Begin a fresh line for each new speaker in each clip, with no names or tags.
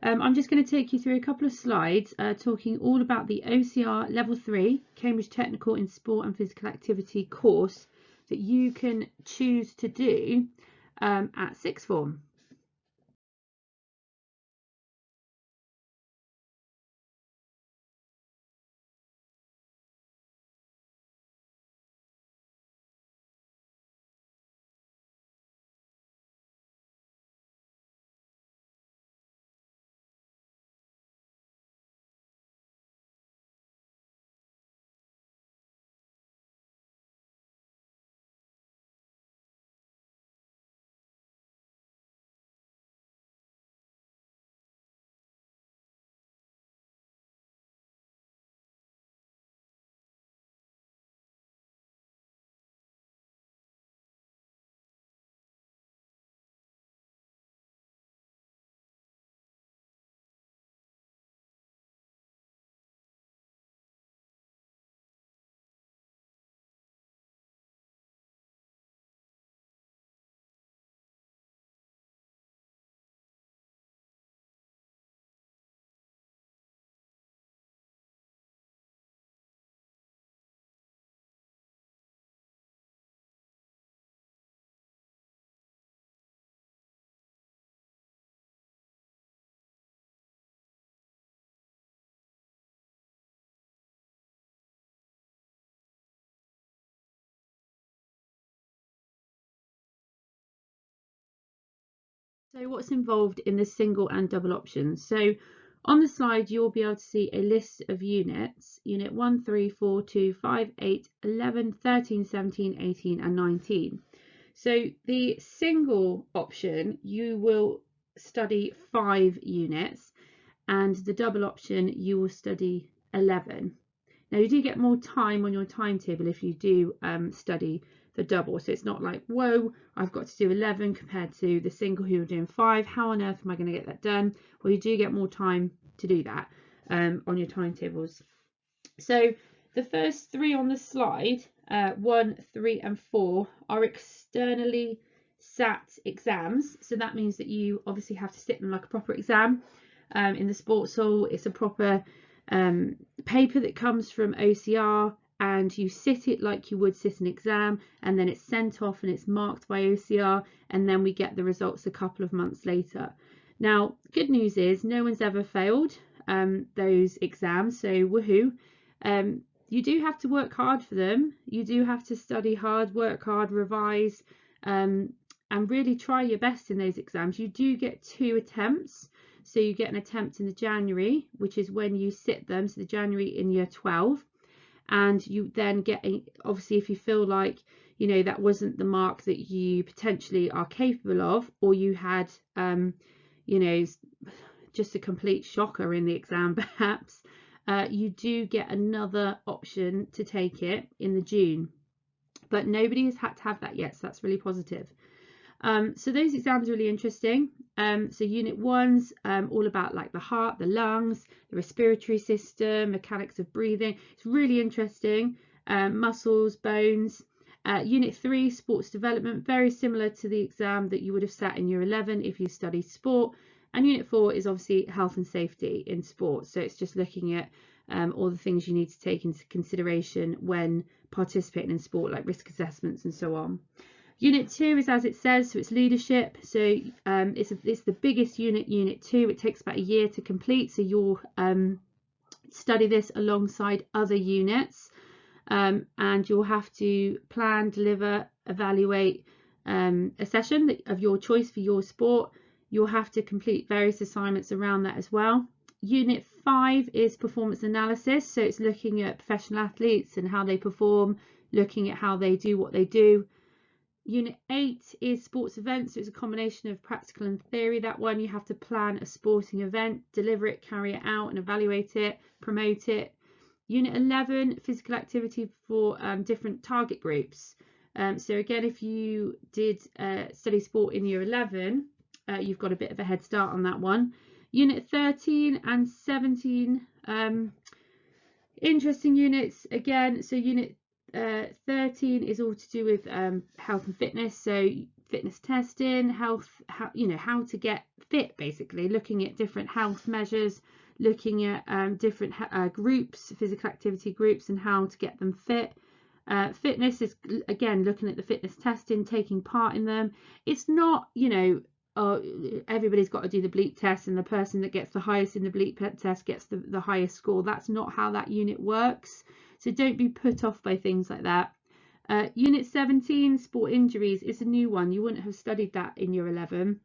I'm just going to take you through a couple of slides talking all about the OCR Level 3 Cambridge Technical in Sport and Physical Activity course that you can choose to do at sixth form. So what's involved in the single and double options? So on the slide, you'll be able to see a list of units, unit 1, 3, 4, 2, 5, 8, 11, 13, 17, 18 and 19. So the single option, you will study 5 units, and the double option, you will study 11. Now you do get more time on your timetable if you do study the double, so it's not like, whoa, I've got to do 11 compared to the single who are doing 5. How on earth am I going to get that done? Well, you do get more time to do that on your timetables. So the first 3 on the slide, 1, 3 and 4, are externally sat exams. So that means that you obviously have to sit them like a proper exam. In the sports hall, it's a proper paper that comes from OCR, and you sit it like you would sit an exam, and then it's sent off and it's marked by OCR, and then we get the results a couple of months later. Now, good news is no one's ever failed those exams, so woohoo. You do have to work hard for them. You do have to study hard, work hard, revise, and really try your best in those exams. You do get 2 attempts. So you get an attempt in the January, which is when you sit them, so the January in year 12, and you then get, obviously if you feel like, you know, that wasn't the mark that you potentially are capable of, or you had, you know, just a complete shocker in the exam perhaps, you do get another option to take it in the June. But nobody has had to have that yet, so that's really positive. So those exams are really interesting. So unit 1's all about like the heart, the lungs, the respiratory system, mechanics of breathing. It's really interesting. Muscles, bones. Unit 3, sports development, very similar to the exam that you would have sat in year 11 if you studied sport. And unit 4 is obviously health and safety in sport. So it's just looking at all the things you need to take into consideration when participating in sport, like risk assessments and so on. Unit 2 is as it says, so it's leadership. So it's the biggest unit, unit 2. It takes about a year to complete. So you'll study this alongside other units, and you'll have to plan, deliver, evaluate a session of your choice for your sport. You'll have to complete various assignments around that as well. Unit 5 is performance analysis. So it's looking at professional athletes and how they perform, looking at how they do what they do. Unit 8 is sports events, so it's a combination of practical and theory. That one, you have to plan a sporting event, deliver it, carry it out and evaluate it, promote it. Unit 11, physical activity for different target groups. So again, if you did study sport in year 11, you've got a bit of a head start on that one. Unit 13 and 17, interesting units again. So unit 13 is all to do with health and fitness, so fitness testing, health, how to get fit, basically looking at different health measures, looking at different groups, physical activity groups, and how to get them fit. Fitness is, again, looking at the fitness testing, taking part in them. It's not, everybody's got to do the bleep test, and the person that gets the highest in the bleep test gets the highest score. That's not how that unit works. So don't be put off by things like that. Unit 17, sport injuries, is a new one. You wouldn't have studied that in year 11.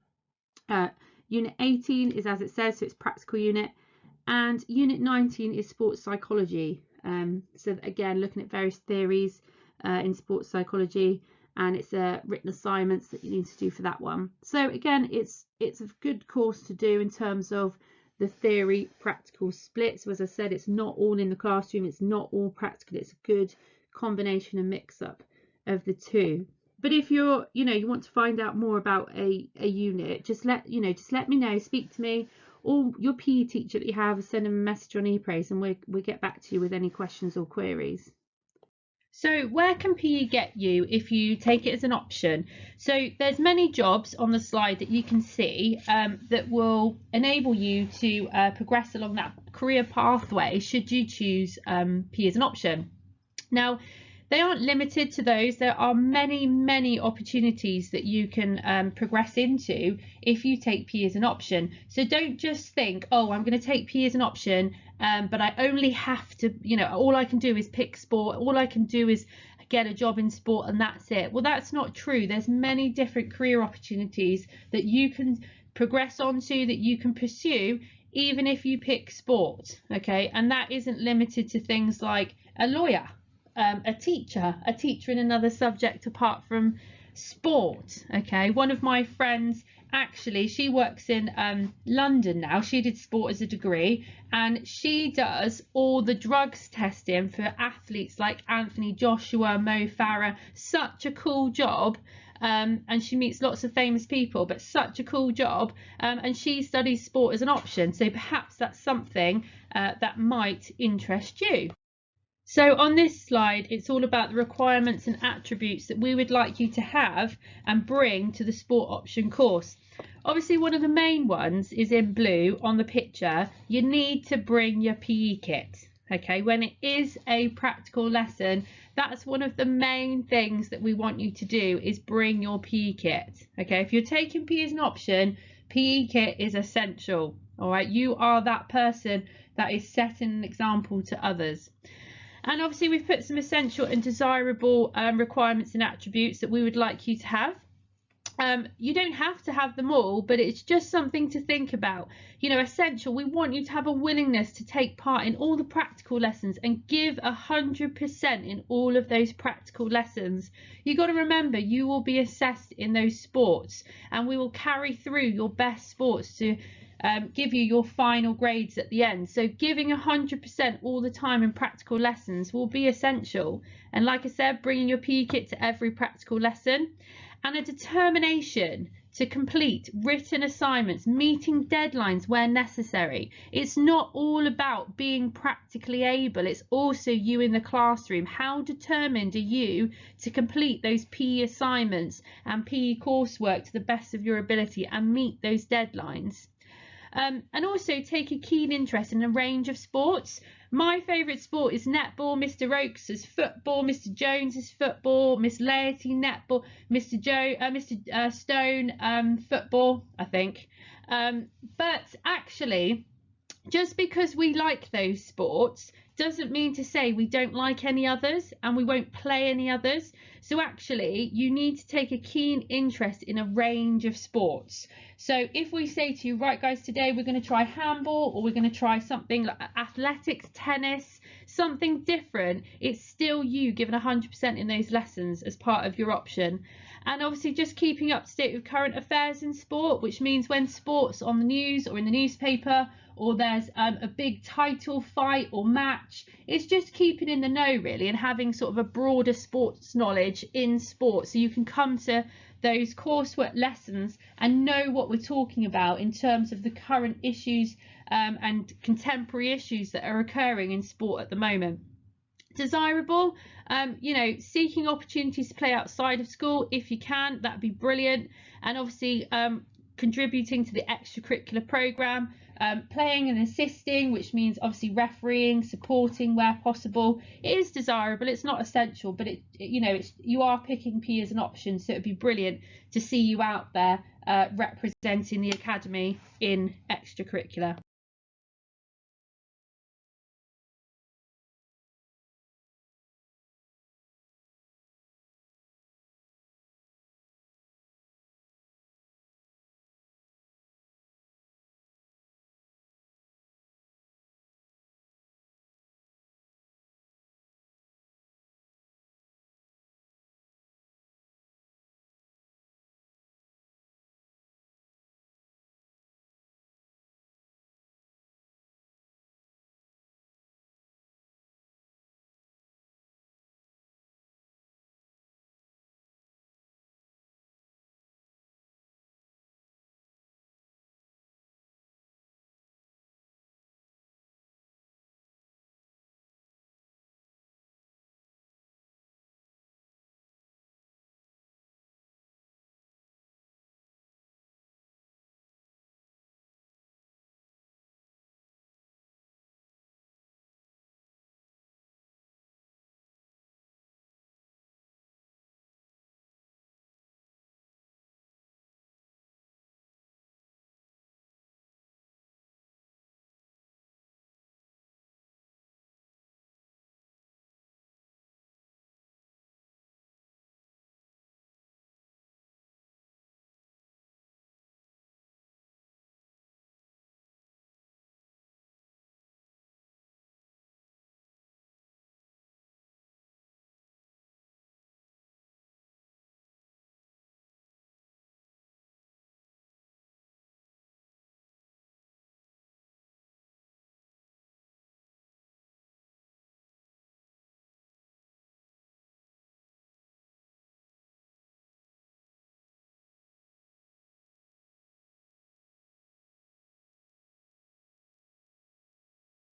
Unit 18 is as it says, so it's practical unit. And unit 19 is sports psychology. So again, looking at various theories in sports psychology, and it's written assignments that you need to do for that one. So again, it's a good course to do in terms of the theory practical split. So as I said, it's not all in the classroom, it's not all practical, it's a good combination and mix up of the two. But if you want to find out more about a unit, just let me know, speak to me, or your PE teacher that you have, send them a message on ePraise, and we'll get back to you with any questions or queries. So where can PE get you if you take it as an option? So there's many jobs on the slide that you can see that will enable you to progress along that career pathway should you choose PE as an option. Now, they aren't limited to those. There are many opportunities that you can progress into if you take PE as an option. So don't just think, oh, I'm going to take PE as an option, but I only have to, all I can do is pick sport. All I can do is get a job in sport, and that's it. Well, that's not true. There's many different career opportunities that you can progress onto, that you can pursue, even if you pick sport. Okay, and that isn't limited to things like a lawyer, a teacher in another subject apart from sport. Okay, one of my friends, actually, she works in London now. She did sport as a degree, and she does all the drugs testing for athletes like Anthony Joshua, Mo Farah. Such a cool job. And she meets lots of famous people, but such a cool job. And she studies sport as an option, so perhaps that's something that might interest you. So on this slide, it's all about the requirements and attributes that we would like you to have and bring to the sport option course. Obviously, one of the main ones is in blue on the picture. You need to bring your PE kit. Okay, when it is a practical lesson, that's one of the main things that we want you to do, is bring your PE kit. Okay, if you're taking PE as an option, PE kit is essential. All right, you are that person that is setting an example to others. And obviously we've put some essential and desirable requirements and attributes that we would like you to have. You don't have to have them all, but it's just something to think about. Essential, we want you to have a willingness to take part in all the practical lessons and give 100% in all of those practical lessons. You've got to remember, you will be assessed in those sports, and we will carry through your best sports to give you your final grades at the end. So giving 100% all the time in practical lessons will be essential. And like I said, bringing your PE kit to every practical lesson, and a determination to complete written assignments, meeting deadlines where necessary. It's not all about being practically able, it's also you in the classroom. How determined are you to complete those PE assignments and PE coursework to the best of your ability and meet those deadlines? And also take a keen interest in a range of sports. My favourite sport is netball. Mr. Oakes is football. Mr. Jones is football. Miss Laity netball. Mr. Stone football, I think. But actually, just because we like those sports doesn't mean to say we don't like any others and we won't play any others. So actually, you need to take a keen interest in a range of sports. So if we say to you, right guys, today we're going to try handball, or we're going to try something like athletics, tennis, something different, it's still you giving 100% in those lessons as part of your option. And obviously just keeping up to date with current affairs in sport, which means when sports on the news or in the newspaper, or there's a big title fight or match, it's just keeping in the know really, and having sort of a broader sports knowledge in sport, so you can come to those coursework lessons and know what we're talking about in terms of the current issues and contemporary issues that are occurring in sport at the moment. Desirable, you know, seeking opportunities to play outside of school if you can, that'd be brilliant. And obviously contributing to the extracurricular program, playing and assisting, which means obviously refereeing, supporting where possible. It is desirable, it's not essential, but you know, you are picking PE as an option, so it'd be brilliant to see you out there representing the academy in extracurricular.